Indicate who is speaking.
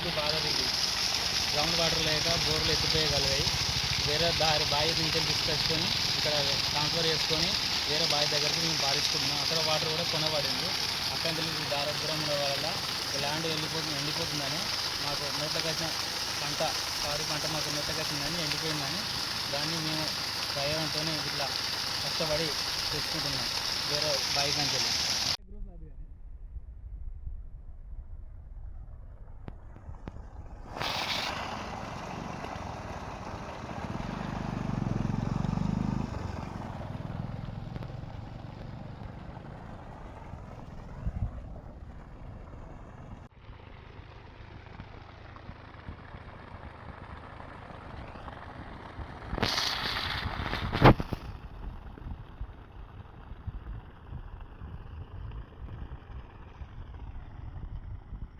Speaker 1: Full బాధ ఇది. Ground water లేక బోర్లు ఎత్తిపోయగలిగాయి. వేరే బావి నుంచి తీసుకొచ్చుకొని ఇక్కడ ట్రాన్స్ఫర్ చేసుకొని వేరే బావి దగ్గరికి మేము పారించుకుంటున్నాం. అక్కడ వాటర్ కూడా కొనబడింది. అక్కడి నుంచి దారద్రం వల్ల ల్యాండ్ ఎండిపోతుందని మాకు మెట్టకొచ్చిన పంట పాడి పంట మాకు మెట్టకొచ్చిందని ఎండిపోయిందని దాన్ని మేము ప్రయోగంతో ఇట్లా కష్టపడి తెచ్చుకుంటున్నాం వేరే బావి కంచెలు.